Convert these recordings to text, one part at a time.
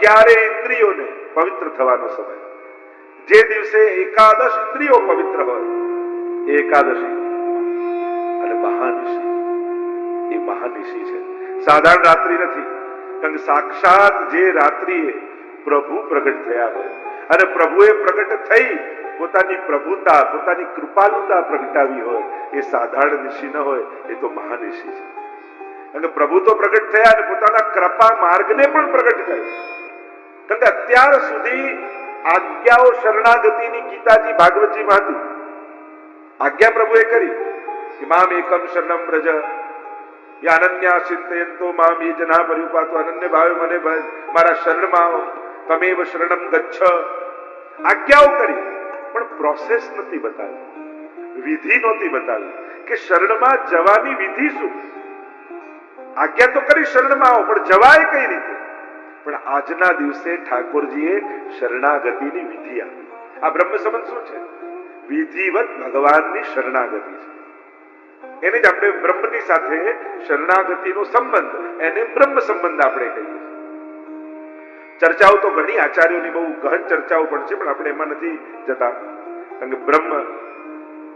11 ઇન્દ્રિયોને પવિત્ર થવાનો સમય. જે દિવસે એકાદશ ઇન્દ્રિયો પવિત્ર હોય એ એકાદશી. અને મહાનિશી, એ મહાનિશી છે, સાધારણ રાત્રિ નથી. કારણ કે સાક્ષાત જે રાત્રિએ પ્રભુ પ્રગટ થયા હોય અને પ્રભુએ પ્રગટ થઈ પોતાની પ્રભુતા, પોતાની કૃપાલુતા પ્રગટાવી હોય, એ સાધારણ નિશી ન હોય, એ તો મહાનિશી છે. અને પ્રભુ તો પ્રગટ થયા અને પોતાના કૃપા માર્ગને પણ પ્રગટ કર્યો. કારણ કે અત્યાર સુધી આજ્ઞાઓ શરણાગતિની ગીતાજી ભાગવતજીમાં હતી. આજ્ઞા પ્રભુએ કરી કે મામ એકમ શરણમ વ્રજ અનન્યા ચિંતયંતો મામ યે જના પર્યુપાતો. અનન્ય ભાવે મને મારા શરણમાં આવો, તમેવ શરણમ ગચ્છ. આજ્ઞાઓ કરી પણ પ્રોસેસ નથી બતાવી, વિધિ નહોતી બતાવી કે શરણમાં જવાની વિધિ શું. આજ્ઞા તો કરી શરણમાં આવો, પણ જવાય કઈ રીતે? પણ આજના દિવસે ઠાકોરજીએ શરણાગતિની વિધિ આપી. આ બ્રહ્મ સંબંધ શું છે? વિધિવત ભગવાનની શરણાગતિ છે. એને જ આપણે બ્રહ્મની સાથે શરણાગતિનો સંબંધ, એને બ્રહ્મ સંબંધ આપણે કહીએ. ચર્ચાઓ તો ઘણી આચાર્યોની બહુ ગહન ચર્ચાઓ પણ છે, પણ આપણે એમાં નથી જતા. કારણ કે બ્રહ્મ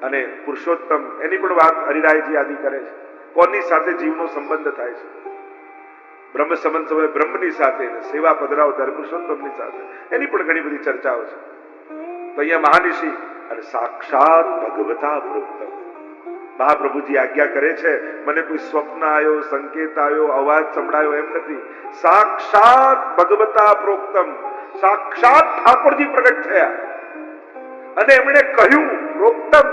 અને પુરુષોત્તમ એની પણ વાત હરિરાયજી આદિ કરે છે. કોની સાથે જીવનો સંબંધ થાય છે? બ્રહ્મ સંબંધ સમય બ્રહ્મની સાથે, સેવા પધરાવો ત્યારે પુરુષોત્તમની સાથે, એની પણ ઘણી બધી ચર્ચાઓ છે. તો અહીંયા મહાનિશી અને સાક્ષાત ભગવતા પ્રોક્તમ. મહાપ્રભુજી આજ્ઞા કરે છે, મને કોઈ સ્વપ્ન આવ્યો, સંકેત આવ્યો, અવાજ સંભળાયો એમ નથી. સાક્ષાત ભગવતા પ્રોક્તમ, સાક્ષાત ઠાકોરજી પ્રગટ થયા અને એમણે કહ્યું પ્રોક્તમ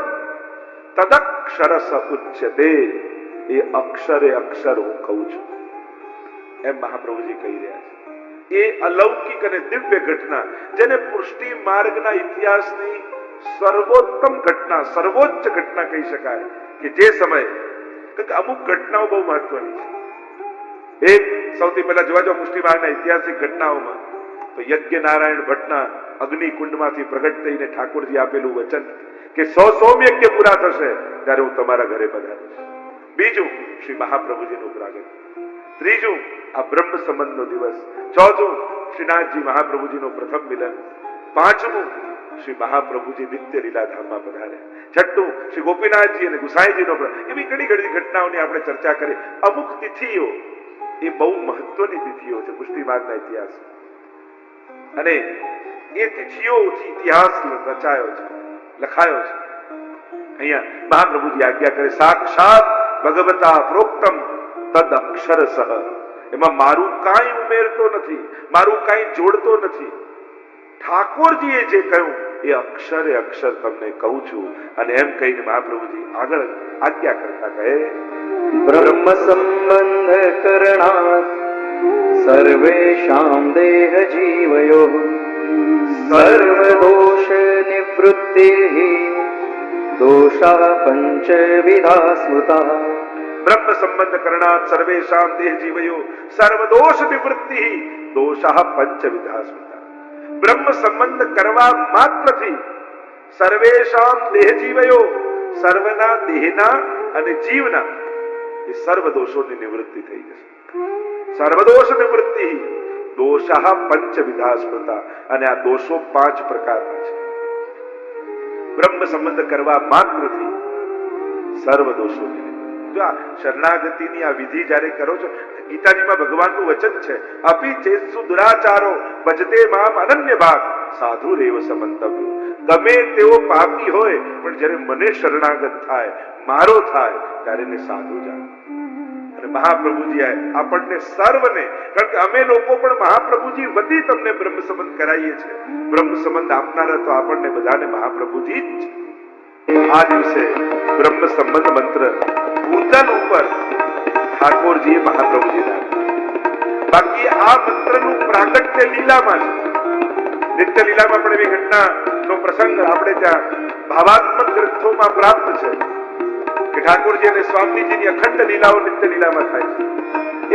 તદક્ષરસ ઉચ્યતે. એ અક્ષરે અક્ષર હું કહું છું એમ મહાપ્રભુજી કહી રહ્યા છે. એ અલૌકિક અને દિવ્ય ઘટના, જેને પુષ્ટિ માર્ગના ઇતિહાસની સર્વોત્તમ ઘટના, સર્વોચ્ચ ઘટના કહી શકાય. કે જે સમય, અમુક ઘટનાઓ બહુ મહત્વની છે. એક સૌથી પહેલા જોવા જાવ પુષ્ટિ માર્ગના ઐતિહાસિક ઘટનાઓમાં તો યજ્ઞ નારાયણ ભટ્ટના અગ્નિકુંડમાંથી પ્રગટ થઈને ઠાકોરજી આપેલું વચન કે 100 સોમયજ્ઞ પૂરા થશે ત્યારે હું તમારા ઘરે પધારીશ. બીજું શ્રી મહાપ્રભુજીનું પ્રાગટ્ય. ત્રીજું આ બ્રહ્મ સંબંધનો દિવસ. ચોથું શ્રીનાથજી મહાપ્રભુજીનો પ્રથમ મિલન. પાંચમું શ્રી મહાપ્રભુજી નિત્ય લીલાધામમાં પધાર્યા. છઠ્ઠું શ્રી ગોપીનાથજી અને ગુસાઈજીનો. એવી ઘણી ઘણી ઘટનાઓની આપણે ચર્ચા કરી. અમુક તિથિઓ એ બહુ મહત્વની તિથિઓ છે પુષ્ટિ માર્ગના ઇતિહાસ. અને એ તિથિઓથી ઇતિહાસ રચાયો છે, લખાયો છે. અહીંયા મહાપ્રભુજી આજ્ઞા કરે સાક્ષાત ભગવતા પ્રોક્તમ તદ અક્ષરસઃ. એમાં મારું કાંઈ ઉમેરતો નથી, મારું કાંઈ જોડતો નથી. ઠાકોરજીએ જે કહ્યું એ અક્ષરે અક્ષર તમને કહું છું. અને એમ કહીને મહાપ્રભુજી આગળ આજ્ઞા કરતા કહે બ્રહ્મ સંબંધ કરણાત સર્વેષાં દેહ જીવયોઃ સર્વ દોષ નિવૃત્તિઃ દોષાઃ પંચવિધા સ્મૃતાઃ. બ્રહ્મ સંબંધ કરણાત સર્વેષાં દેહ જીવયોઃ સર્વ દોષ નિવૃત્તિઃ દોષાઃ પંચવિધા સ્મૃતાઃ. બ્રહ્મ સંબંધ કરવા માત્રથી સર્વેષાં દેહ જીવયોઃ સર્વના દેહના અને જીવના એ સર્વ દોષોની નિવૃત્તિ થઈ જશે. સર્વદોષ નિવૃત્તિ દોષાઃ પંચવિધા સ્મૃતા. અને આ દોષો 5 પ્રકારના છે. બ્રહ્મ સંબંધ કરવા માત્રથી સર્વ દોષોની. જો આ શરણાગતિની આ વિધિ જ્યારે કરો છો, ગીતાજીમાં ભગવાનનું વચન છે અપી ચેત્સુ દુરાચારો ભજતે મામ અનન્ય ભાગ સાધુ રેવ સમંતવ્ય. ગમે તેવો પાપી હોય પણ જ્યારે મને શરણાગત થાય, મારો થાય ત્યારે એને સાધુ જાણે. અને મહાપ્રભુજી આપણને સર્વને, કારણ કે અમે લોકો પણ મહાપ્રભુજી વતી તમને બ્રહ્મ સંબંધ કરાવીએ છીએ. બ્રહ્મ સંબંધ આપનારા તો આપણને બધાને મહાપ્રભુજી જ. આ દિવસે બ્રહ્મ સંબંધ મંત્ર પૂજન ઉપર ઠાકોરજીએ મહાપ્રભુજીને આપ્યો. બાકી આ મંત્રનું પ્રાગટ્ય લીલામાં છે. નિત્ય લીલામાં પણ એવી ઘટનાનો પ્રસંગ આપણે ત્યાં ભાવાત્મક ગ્રંથોમાં પ્રાપ્ત છે કે ઠાકોરજી અને સ્વામીજીની અખંડ લીલાઓ નિત્ય લીલામાં થાય છે.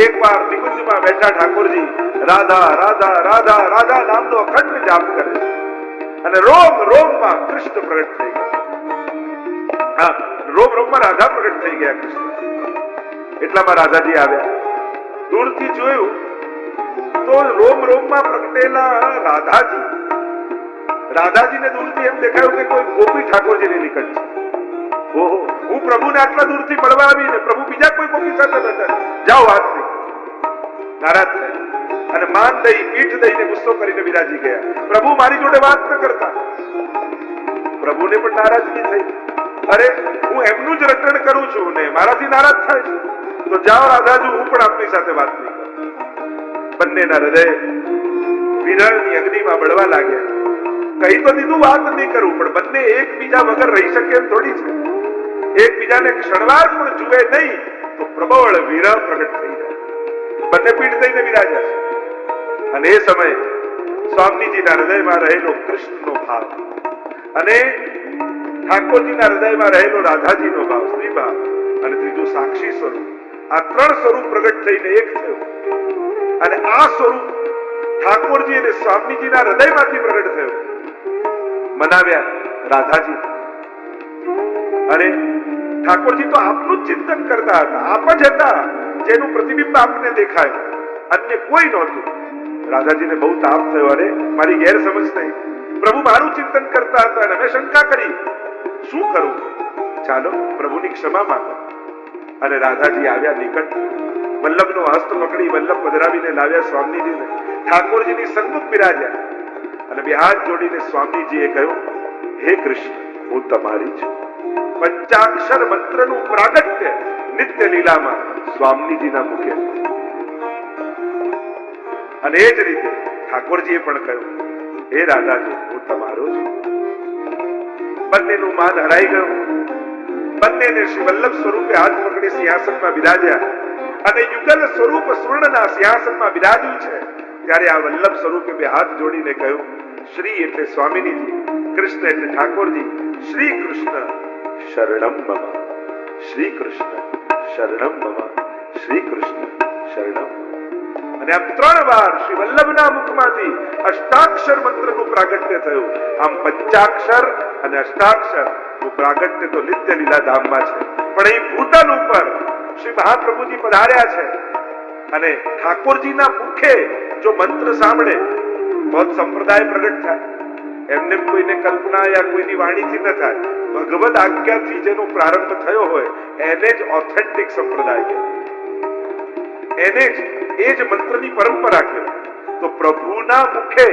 એકવાર નિકુંજમાં બેઠા ઠાકોરજી રાધા રાધા રાધા રાધા નામનો અખંડ જાપ કરે છે અને રોમ રોમમાં કૃષ્ણ પ્રગટ થઈ ગયા. હા, રોમ રોમમાં રાધા પ્રગટ થઈ ગયા કૃષ્ણ. એટલામાં રાધાજી આવ્યા. દૂરથી જોયું તો રોમ રોમમાં પ્રગટેલા રાધાજીને દૂરથી એમ દેખાયું કે કોઈ ગોપી ઠાકોરજીની નિકટ છે. ઓહો, હું પ્રભુને આટલા દૂરથી મળવા આવીને પ્રભુ બીજા કોઈ ગોપી સાથે બેઠા, જાઓ વાત નહીં. નારાજ થયા અને માન દઈ પીઠ દઈને ગુસ્સો કરીને બિરાજી ગયા. પ્રભુ મારી જોડે વાત ન કરતા. પ્રભુને પણ નારાજગી થઈ. અરે હું એમનું જ રટણ કરું છું ને મારાથી નારાજ થાય છે, તો જાઓ રાધાજી, હું પણ આપની સાથે વાત નહીં કરું. બંનેના હૃદય વિરહની અગ્નિમાં બળવા લાગ્યા. કહી તો દીધું વાત નહીં કરું, પણ બંને એકબીજા વગર રહી શકે એમ થોડી છે. એકબીજાને ક્ષણવાર પણ જુએ નહીં તો પ્રબળ વિરહ પ્રગટ થઈ જાય. બંને પીઠ દઈને બિરાજ્યા છે. અને એ સમયે સ્વામીજીના હૃદયમાં રહેલો કૃષ્ણનો ભાવ અને ઠાકોરજીના હૃદયમાં રહેલો રાધાજીનો ભાવ, સ્ત્રી ભાવ અને ત્રીજું સાક્ષી સ્વરૂપ, આ ત્રણ સ્વરૂપ પ્રગટ થઈને એક થયું. અને આ સ્વરૂપ ઠાકોરજી અને સ્વામીજીના હૃદયમાંથી પ્રગટ થયું. મનાવ્યા રાધાજી. અને ઠાકોરજી તો આપનું જ ચિંતન કરતા હતા, આપ જ હતા જેનું પ્રતિબિંબ આપને દેખાય, અન્ય કોઈ નહોતું. રાધાજીને બહુ તાપ થયો. અરે મારી ગેરસમજ થઈ, પ્રભુ મારું ચિંતન કરતા હતા અને મેં શંકા કરી, શું કરું? ચાલો પ્રભુની ક્ષમા માંગો. અને રાધાજી આવ્યા નિકટ, વલ્લભનો હસ્ત પકડી વલ્લભ પધરાવીને લાવ્યા સ્વામીજીને. ઠાકોરજીની સન્મુખ બિરાજ્યા અને બે હાથ જોડીને સ્વામીજીએ કહ્યું, હે કૃષ્ણ, હું તમારી છું. પંચાક્ષર મંત્રનું પ્રાગટ્ય નિત્ય લીલામાં સ્વામીજીના મુખે. અને એ જ રીતે ઠાકોરજીએ પણ કહ્યું, હે રાધાજી, હું તમારો છું. બંનેનું માન હરાઈ ગયું. બંનેને શ્રી વલ્લભ સ્વરૂપે હાથ પકડી સિંહાસનમાં બિરાજ્યા. અને યુગલ સ્વરૂપ સ્વર્ણના સિંહાસનમાં બિરાજ્યું છે. ત્યારે આ વલ્લભ સ્વરૂપે બે હાથ જોડીને કહ્યું, શ્રી એટલે સ્વામિનીજી, કૃષ્ણ એટલે ઠાકોરજી. શ્રી કૃષ્ણ શરણમ મમ, શ્રી કૃષ્ણ શરણમ મમ, શ્રી કૃષ્ણ શરણમ. અને આમ 3 વાર શ્રી વલ્લભના મુખમાંથી અષ્ટાક્ષર મંત્રનું પ્રાગટ્ય થયું. આમ પંચાક્ષર અને અષ્ટાક્ષર નું પ્રાગટ્ય તો નિત્ય લીલા ધામમાં છે, પણ અહીં ભૂતલ ઉપર શ્રી મહાપ્રભુજી પધાર્યા છે. અને ઠાકોરજીના મુખે જો મંત્ર સાંભળે તો સંપ્રદાય પ્રગટ થાય. એમને કોઈને કલ્પના યા કોઈની વાણીથી ન થાય. ભગવદ આજ્ઞાથી જેનો પ્રારંભ થયો હોય એને જ ઓથેન્ટિક સંપ્રદાય કહેવાય. એને જ એ જ મંત્રની પરંપરા કહેવાય. તો પ્રભુના મુખે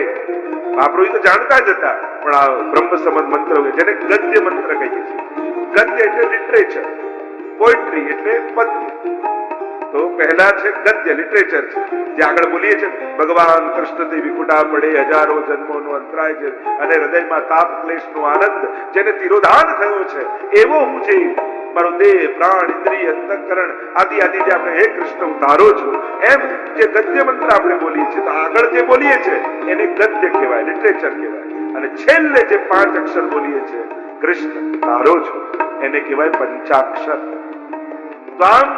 મહાપ્રભુ તો જાણતા જ હતા, પણ આ બ્રહ્મ સંબંધ મંત્ર જેને ગદ્ય મંત્ર કહીએ છીએ. ગદ્ય એટલે લિટરેચર, પોએટ્રી એટલે પદ્ય. તો પહેલા છે ગદ્ય, લિટરેચર છે, જે આગળ બોલીએ છીએ ભગવાન કૃષ્ણથી વિકુટા પડે હજારો જન્મોનો અંતરાય છે અને હૃદયમાં તાપ ક્લેશનો આનંદ જેને તિરોધાન થયો છે એવો હું છે. મારો દેહ પ્રાણ ઇન્દ્રિય અંતઃકરણ આદિ આદિ જે આપણે હે કૃષ્ણ હું તારો છું એમ જે ગદ્ય મંત્ર આપણે બોલીએ છીએ, તો આગળ જે બોલીએ છીએ એને ગદ્ય કહેવાય, લિટરેચર કહેવાય. અને છેલ્લે જે 5 અક્ષર બોલીએ છીએ કૃષ્ણ તારો છું એને કહેવાય પંચાક્ષર. તો આમ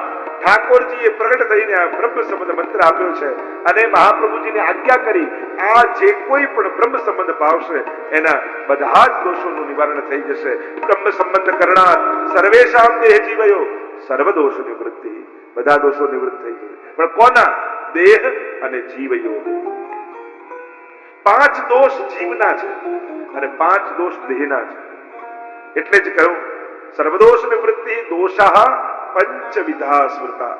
ઠાકોરજીએ પ્રગટ થઈને આ બ્રહ્મ સંબંધ મંત્ર આપ્યો છે અને મહાપ્રભુજીને આજ્ઞા કરી આ જે કોઈ પણ બ્રહ્મ સંબંધ ભાવશે એના બધા જ દોષોનું નિવારણ થઈ જશે. બ્રહ્મ સંબંધ કરનાર સર્વેશામ દેહ જીવયો સર્વ દોષ નિવૃત્તિ, બધા દોષો નિવૃત્ત થઈ જશે. પણ કોના? દેહ અને જીવયો. 5 દોષ જીવના છે અને 5 દોષ દેહના છે. એટલે જ કહ્યું સર્વદોષ નિવૃત્તિ દોષા પંચવિધા સ્મૃતા.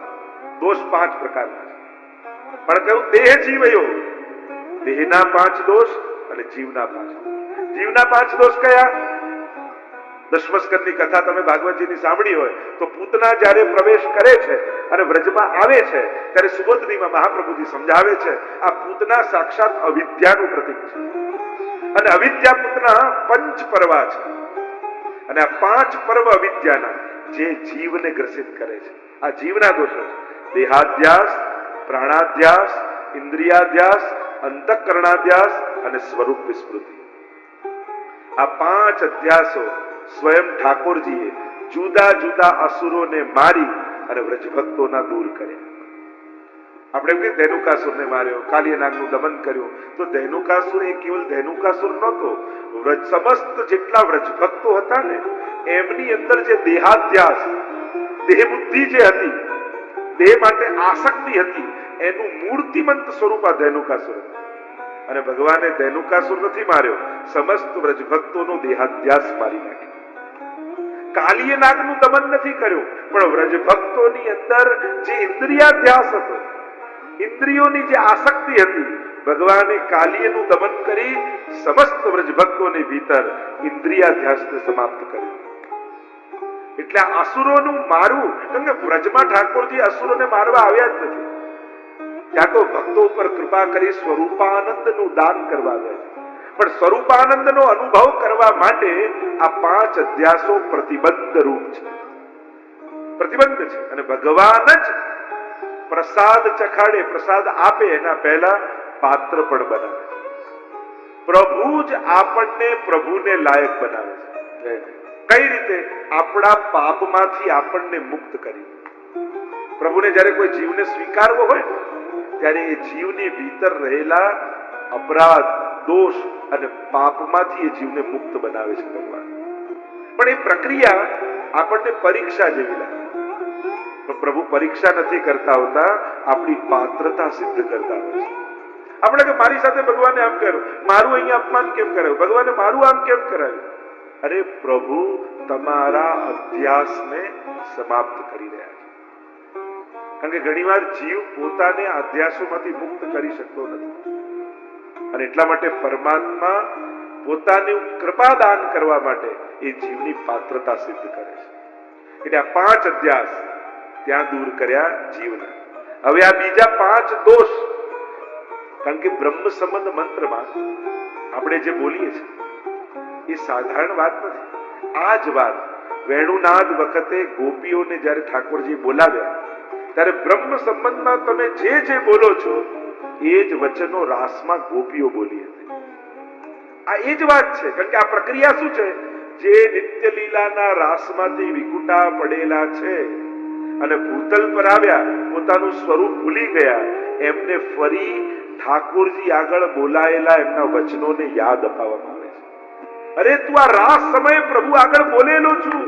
દોષ 5 પ્રકારના છે. પણ કહ્યું દેહ જીવયો, દેહના 5 દોષ અને જીવના 5. જીવના 5 દોષ કયા? દશમસ્કંદની કથા તમે ભાગવતજીની સાંભળી હોય તો પૂતના જ્યારે પ્રવેશ કરે છે અને વ્રજમાં આવે છે ત્યારે સુબોધનીમાં મહાપ્રભુજી સમજાવે છે આ પૂતના સાક્ષાત અવિદ્યાનું પ્રતીક છે અને અવિદ્યા પૂતના 5 પર્વા છે. અને આ 5 પર્વ અવિદ્યાના જે જીવને ગ્રસિત કરે છે આ જીવના દોષો છે. દેહાધ્યાસ, પ્રાણાધ્યાસ, ઇન્દ્રિયાધ્યાસ, અંતઃકરણાધ્યાસ અને સ્વરૂપ વિસ્મૃતિ. આ 5 અધ્યાસો સ્વયં ઠાકોરજીએ જુદા જુદા અસુરોને મારી અને વ્રજભક્તોના દૂર કર્યા. આપણે એમ કે ધેનુકાસુરને માર્યો, કાલિયનાગનું દમન કર્યું, તો ધેનુકાસુર એ કેવલ ધેનુકાસુર નહોતો. સમસ્ત જેટલા વ્રજભક્તો હતા ને એમની અંદર જે દેહાધ્યાસ, દેહ બુદ્ધિ જે હતી, દેહ માટે આસક્તિ હતી એનું મૂર્તિમંત સ્વરૂપ આ ધેનુકાસુર હતું. અને ભગવાને ધેનુકાસુર નથી માર્યો, સમસ્ત વ્રજભક્તોનો દેહાધ્યાસ મારી નાખ્યો. કાલીય નાગનું દમન નથી કર્યું, પણ વ્રજભક્તોની અંદર જે ઇન્દ્રિયાધ્યાસ હતો, ઇન્દ્રિયોની જે આસક્તિ હતી, ભગવાને કાલીયનું દમન કરી સમસ્ત વ્રજભક્તોની ભીતર ઇન્દ્રિયાધ્યાસને સમાપ્ત કર્યું. એટલે અસુરોનું મારવું, કેમ કે વ્રજમાં ઠાકોરજી અસુરોને મારવા આવ્યા જ નથી. ત્યાં તો ભક્તો ઉપર કૃપા કરી સ્વરૂપાનંદનું દાન કરવા આવ્યા છે. પણ સ્વરૂપાનંદનો અનુભવ કરવા માટે આ 5 અધ્યાસો પ્રતિબંધ રૂપ છે, પ્રતિબંધ છે. અને ભગવાન જ પ્રસાદ ચખાડે, પ્રસાદ આપે એના પહેલા પાત્ર પણ બનાવે. પ્રભુ જ આપણને પ્રભુને લાયક બનાવે છે. કઈ રીતે? આપણા પાપમાંથી આપણને મુક્ત કરી. પ્રભુને જ્યારે કોઈ જીવને સ્વીકારવો હોય ત્યારે એ જીવની ભીતર રહેલા અપરાધ, દોષ અને પાપમાંથી એ જીવને મુક્ત બનાવે છે ભગવાન. પણ એ પ્રક્રિયા આપણને પરીક્ષા જેવી લાગે. પણ પ્રભુ પરીક્ષા નથી કરતા હોતા, આપણી પાત્રતા સિદ્ધ કરતા હોય છે. આપણે કે મારી સાથે ભગવાને આમ કર્યું, મારું અહીંયા અપમાન કેમ કરાયું, ભગવાને મારું આમ કેમ કરાયું? અરે પ્રભુ તમારા અધ્યાસને સમાપ્ત કરી રહ્યા છે. કારણ કે ઘણીવાર જીવ પોતાને અધ્યાસોમાંથી મુક્ત કરી શકતો નથી, અને એટલા માટે પરમાત્મા પોતાની કૃપા દાન કરવા માટે એ જીવની પાત્રતા સિદ્ધ કરે છે. એટલે આ 5 અધ્યાસ ત્યાં દૂર કર્યા જીવના. હવે આ બીજા 5 દોષ, કારણ કે બ્રહ્મ સંબંધ મંત્રમાં આપણે જે બોલીએ છીએ એ સાધારણ વાત નથી. આ જ વાત વેણુનાદ વખતે ગોપીઓને જ્યારે ઠાકોરજી બોલાવ્યા ત્યારે બ્રહ્મ સંબંધમાં તમે જે બોલો છો એ જ વચનો રાસમાં ગોપીઓ બોલી હતી. આ એ જ વાત છે. કારણ કે આ પ્રક્રિયા શું છે? જે નિત્ય લીલાના રાસમાંથી વિકુટા પડેલા છે અને ભૂતલ પર આવ્યા, પોતાનું સ્વરૂપ ભૂલી ગયા, એમને ફરી ઠાકોરજી આગળ બોલાયેલા એમના વચનોને યાદ અપાવવામાં આવે છે. અરે તું આ રાસ સમયે પ્રભુ આગળ બોલેલો છું.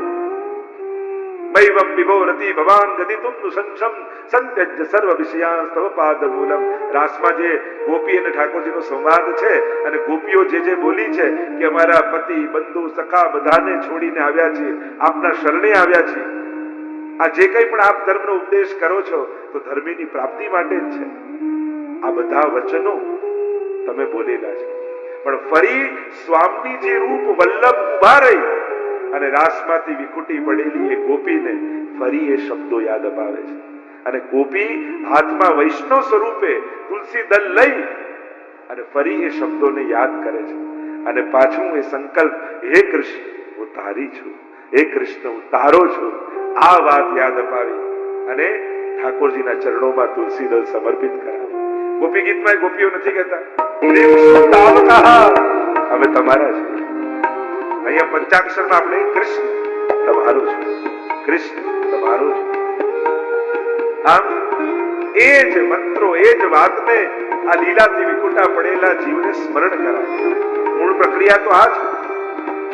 મૈવમ વિભોરતિ ભવાન ગતિતુમ નુસંશમ સંત્યજ્ય સર્વ વિષયાન તવ પાદમૂલમ. રાસમાં જે ગોપી અને ઠાકોરજીનો સંવાદ છે, અને ગોપીઓ જે બોલી છે કે અમારા પતિ, બંધુ, સખા બધાને છોડીને આવ્યા છીએ, આપના શરણે આવ્યા છીએ. આ જે કંઈ પણ આપ ધર્મનો ઉપદેશ કરો છો તો ધર્મીની પ્રાપ્તિ માટે જ છે. આ બધા વચનો તમે બોલેલા છે. પણ ફરી સ્વામીજી રૂપ વલ્લભ ઉભા રહી અને રાસમાંથી વિકુટી પડેલી એ ગોપીને ફરી એ શબ્દો યાદ અપાવે છે. અને ગોપી હાથમાં વૈષ્ણવ સ્વરૂપે તુલસી દલ લઈ અને ફરી એ શબ્દોને યાદ કરે છે. અને પાછું એ સંકલ્પ, હે કૃષ્ણ હું તારી છું, હે કૃષ્ણ હું તારો છું, આ વાત યાદ અપાવી અને ઠાકોરજીના ચરણોમાં તુલસી દલ સમર્પિત કરાવી. ગોપી ગીતમાં ગોપીઓ નથી કહેતા અમે તમારા છીએ. અહીંયા પંચાક્ષરમાં આપણે કૃષ્ણ તમારો છે, કૃષ્ણ તમારો છે. આમ એ જ મંત્રો, એ જ વાતને આ લીલાથી વિકુટા પડેલા જીવને સ્મરણ કરાય. મૂળ પ્રક્રિયા તો આ છે.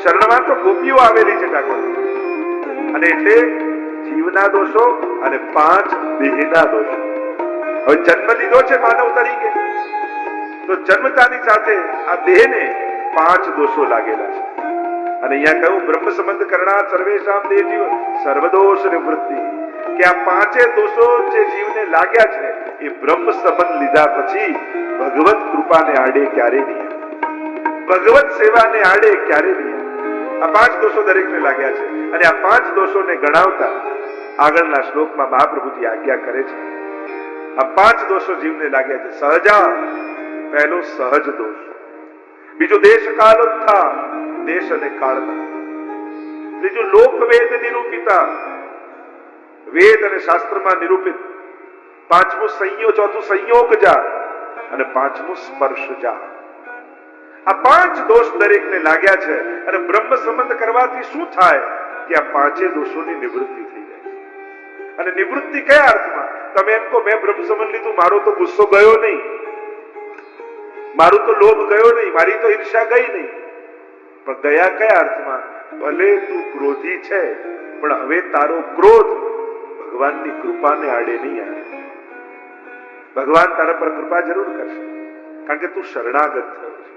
શરણમાં તો ગોપીઓ આવેલી છે ઠાકોરજી. અને એટલે જીવના દોષો અને 5 દેહના દોષો. હવે જન્મ લીધો છે માનવ તરીકે, તો જન્મતાની સાથે આ દેહને 5 દોષો લાગેલા છે. અને અહીંયા કહ્યું બ્રહ્મ સંબંધ કરણા સર્વેશામ દેહ જીવ સર્વદોષ નિવૃત્તિ, કે આ 5 દોષો જે જીવને લાગ્યા છે એ બ્રહ્મ સંબંધ લીધા પછી ભગવત કૃપાને આડે ક્યારે નહીં, ભગવત સેવાને આડે ક્યારે નહીં. આ 5 દોષો દરેકને લાગ્યા છે. અને આ 5 દોષોને ગણાવતા આગળના શ્લોકમાં મહાપ્રભુજી આજ્ઞા કરે છે. આ 5 દોષો જીવને લાગ્યા છે. સહજા, પહેલો સહજ દોષ. બીજો દેશ કાલોત્થા, દેશ અને કાળના. ત્રીજું લોકવેદ નિરૂપિતા, વેદ અને શાસ્ત્રમાં નિરૂપિત. 5મું સંયોગ, ચોથું સંયોગજા અને 5મું સ્પર્શજા. આ 5 દોષ દરેકને લાગ્યા છે. અને બ્રહ્મ સંબંધ કરવાથી શું થાય કે આ 5 દોષોની નિવૃત્તિ થઈ જાય છે. અને નિવૃત્તિ કયા અર્થમાં? તમે એમ કહો મેં બ્રહ્મ સંબંધ લીધું, મારો તો ગુસ્સો ગયો નહીં, મારું તો લોભ ગયો નહીં, મારી તો ઈર્ષા ગઈ નહીં. પણ ગયા કયા અર્થમાં? ભલે તું ક્રોધી છે પણ હવે તારો ક્રોધ ભગવાનની કૃપાને આડે નહીં આવે. ભગવાન તારા પર કૃપા જરૂર કરશે, કારણ કે તું શરણાગત થયો છે.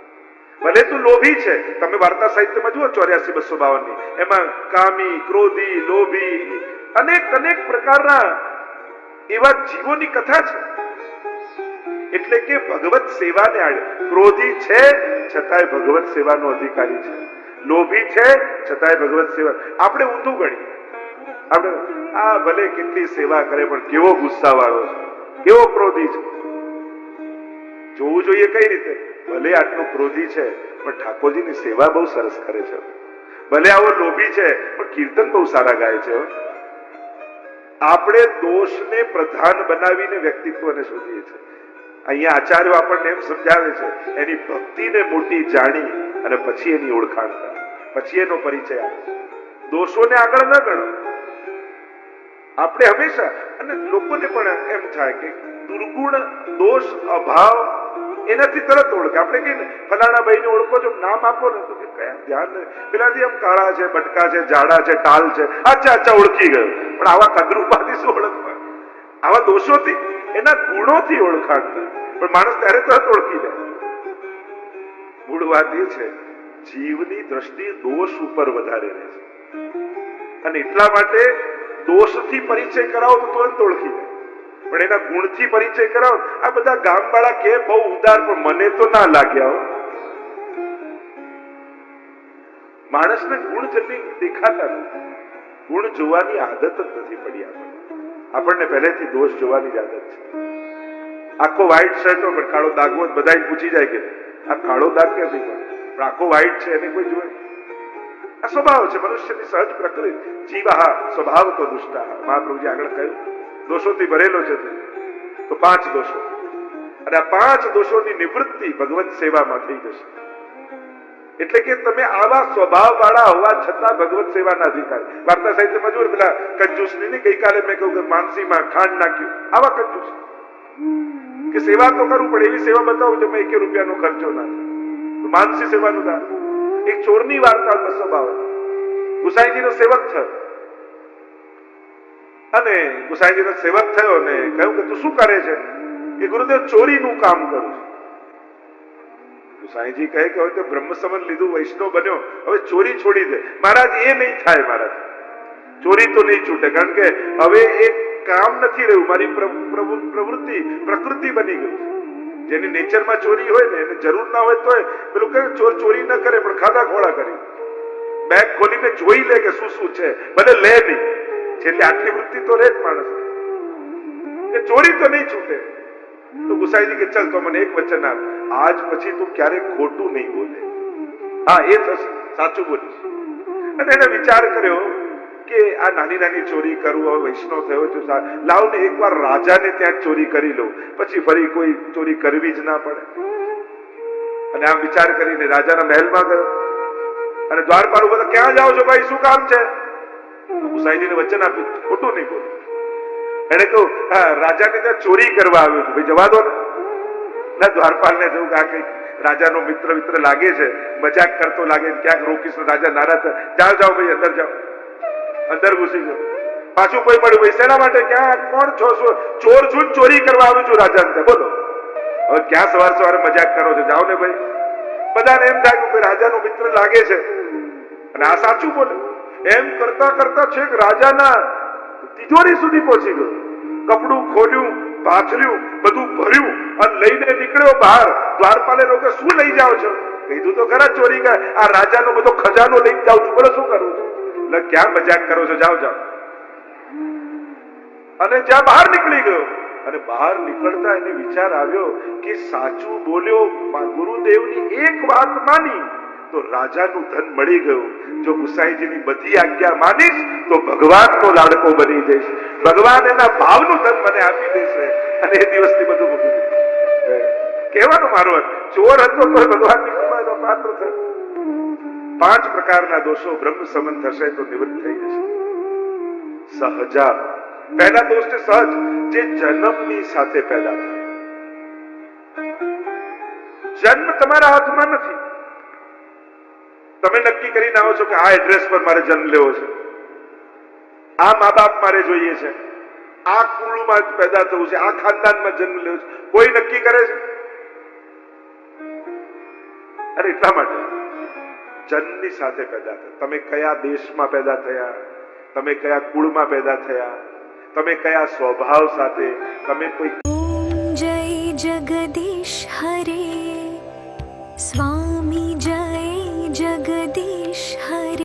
ભલે તું લોભી છે, તમે વાર્તા સાહિત્યમાં જુઓ 84-252 ની, એમાં કામી, ક્રોધી, લોભી, અનેક અનેક પ્રકારના એવા જીવોની કથા છે. એટલે કે ભગવત સેવાને આડે. ક્રોધી છે છતાંય ભગવત સેવાનો અધિકારી છે, લોભી છે છતાંય ભગવત સેવા. આપણે ઊંધું ગણીએ, આપણે આ ભલે કેટલી સેવા કરે પણ કેવો ગુસ્સા વાળો છે, કેવો ક્રોધી છે. જોવું જોઈએ કઈ રીતે, ભલે આટલું ક્રોધી છે પણ ઠાકોરજીની સેવા બહુ સરસ કરે છે. ભલે આવો લોભી છે પણ કીર્તન બહુ સારા ગાય છે. આપણે દોષને પ્રધાન બનાવીને વ્યક્તિત્વને શોધીએ છીએ. અહીંયા આચાર્યો આપણને એમ સમજાવે છે, એની ભક્તિને મોટી જાણી અને પછી એની ઓળખાણ કરે, પછી એનો પરિચય આપે. દોષોને આગળ ન ગણો. આપણે હંમેશા, અને લોકોને પણ એમ થાય કે દુર્ગુણ, દોષ, અભાવ એનાથી તરત ઓળખે. આપણે કહીએ ફલાણા ભાઈને ઓળખો છો, નામ આપો ને તો કે કયા ધ્યાન નહીં, પેલાથી આમ કાળા છે, બટકા છે, જાડા છે, ટાલ છે, અચ્છા ઓળખી ગયો. પણ આવા કદરૂપાથી શું ઓળખવા? આવા દોષોથી, એના ગુણોથી ઓળખાણ થાય. પણ માણસ ત્યારે તરત ઓળખી જાય. મૂળ વાત એ છે, જીવની દ્રષ્ટિ દોષ ઉપર વધારે રહે છે, અને એટલા માટે દોષથી પરિચય કરાવો તો તુરંત ઓળખી જાય. પણ એના ગુણથી પરિચય કરાવો. આ બધા ગામવાળા કે બહુ ઉદાર, પણ મને તો ના લાગ્યા. માણસને ગુણ જલ્દી દેખાતા નથી. ગુણ જોવાની આદત જ નથી પડી આપણને પહેલેથી દોષ જોવાની જ આદત છે. આખો વ્હાઈટ શર્ટ હોય પણ કાળો દાગ હોય, બધાને પૂછી જાય કે આ કાળો દાગ ક્યાંથી પડે, પણ આખો વ્હાઈટ છે એને કોઈ જોવે. આ સ્વભાવ છે મનુષ્યની સહજ પ્રકૃતિ. જીવાહ સ્વભાવ તો દુષ્ટા. મહાપ્રભુજી આગળ કહ્યું દોષોથી ભરેલો છે તો 5 દોષો, અને આ 5 દોષોની નિવૃત્તિ ભગવત સેવામાં થઈ જશે. એટલે કે તમે આવા સ્વભાવ વાળા હોવા છતાં ભગવત સેવાના અધિકારી. વાર્તા સાહિત્યમાં જોયું પેલા કંજૂસની નહીં, ગઈકાલે મેં કહ્યું કે માનસીમાં ખાંડ નાખ્યું, આવા કંજૂસ કે સેવા તો કરવું પડે એવી સેવા બતાવો જેમાં 1 રૂપિયાનો ખર્ચો ના થાય. માનસી સેવાનું દાન. એક ચોરની વાર્તા 252. ગુસાઈજીનો સેવક થયો, અને ગુસાઈજીનો સેવક થયો ને કહ્યું કે તું શું કરે છે? કે ગુરુદેવ ચોરીનું કામ કરું છું. ગુસાઈજી કહે કે હવે તો બ્રહ્મ સંબંધ લીધું, વૈષ્ણવ બન્યો, હવે ચોરી છોડી દે. મહારાજ એ નહીં થાય, મહારાજ ચોરી તો નહીં છૂટે, કારણ કે હવે એક કામ નથી રહ્યું, મારી પ્રવૃત્તિ પ્રકૃતિ બની ગઈ. જેની નેચરમાં ચોરી હોય ને, એને જરૂર ના હોય તો પેલું કહે ચોર ચોરી ન કરે પણ ખાધા ખોળા કરી, બેગ ખોલીને જોઈ લે કે શું શું છે, ભલે લે નહીં, છેલ્લે આટલી વૃત્તિ તો રહે જ માણસ. ચોરી તો નહીં છૂટે. તો ગુસાઈજી કે ચલ તો મને એક વચન આપ, આજ પછી તું ક્યારેક ખોટું નહીં બોલે. હા એ થશે, સાચું બોલીશ. અને એને વિચાર કર્યો કે આ નાની નાની ચોરી કરું, હવે વૈષ્ણવ થયો છું, લાવ ને એકવાર રાજાને ત્યાં ચોરી કરી લઉં, પછી ફરી કોઈ ચોરી કરવી જ ના પડે. અને આમ વિચાર કરીને રાજાના મહેલમાં ગયો, અને દ્વારપાલ ઉભો, ક્યાં જાઓ છો ભાઈ, શું કામ છે? ગુસાઈજીને વચન આપ્યું ખોટું નહીં બોલું. એને કહું રાજાને ત્યાં ચોરી કરવા આવ્યો છું, ભાઈ જવા દો ને. દ્વારપાલને જોઉં કે આ કઈક રાજાનો મિત્ર લાગે છે, મજાક કરતો લાગે, ક્યાંક રોકીશ રાજા નારાજ થાય. જાઓ ભાઈ અંદર જાઓ. અંદર ઘૂસી ગયો. પાછું કોઈ મળ્યું, ભાઈ શેના માટે, ક્યાં કોણ છો? ચોર છું, ચોરી કરવા આવ્યું છું રાજા. બોલો હવે ક્યાં સવારે મજાક કરો છો, જાઓ ને ભાઈ. બધાને એમ થાય કે રાજાનો મિત્ર લાગે છે અને આ સાચું બોલે. એમ કરતા કરતા છેક રાજાના તિજોરી સુધી પહોંચી ગયો. કપડું ખોલ્યું, પાથર્યું, બધું ભર્યું અને લઈને નીકળ્યો બહાર. દ્વારપાલે રોકે, શું લઈ જાઓ છો? કીધું તો ખરા ચોરી કરે, આ રાજાનો બધો ખજાનો લઈને જાઉં છું. બોલો શું કરું છું? એટલે ક્યાં મજાક કરો છો, જાઓ જાઓ. અને જ્યાં બહાર નીકળી ગયો, અને બહાર નીકળતા એને વિચાર આવ્યો કે સાચું બોલ્યો, ગુરુદેવની એક વાત માની તો રાજાનું ધન મળી ગયું. જો ગુસાઈજીની બધી આજ્ઞા માનીશ તો ભગવાનનો લાડકો બની જઈશ, ભગવાન એના ભાવનું ધન મને આપી દેશે. અને એ દિવસથી બધું મૂકી દીધું. કહેવાનો મારો ચોર હતો તો ભગવાનની કૃપાનો પાત્ર થયો. 5 પ્રકારના દોષો બ્રહ્મ સંબંધ થશે તો નિવૃત્ત થઈ જશે. સહજા, પહેલા દોષ છે સહજ, જે જન્મની સાથે પેદા થાય. જન્મ તમારા હાથમાં નથી. તમે નક્કી કરીને આવો છો કે આ એડ્રેસ પર મારે જન્મ લેવો છે, આ મા બાપ મારે જોઈએ છે, આ કુળમાં જ પેદા થવું છે, આ ખાનદાનમાં જન્મ લેવો છે, કોઈ નક્કી કરે છે? અરે એટલા માટે જન્મની સાથે પેદા થયા. તમે કયા દેશમાં પેદા થયા, તમે કયા કુળમાં પેદા થયા, તમે કયા સ્વભાવ સાથે, તમે કોઈ जय जगदीश हरे स्वामी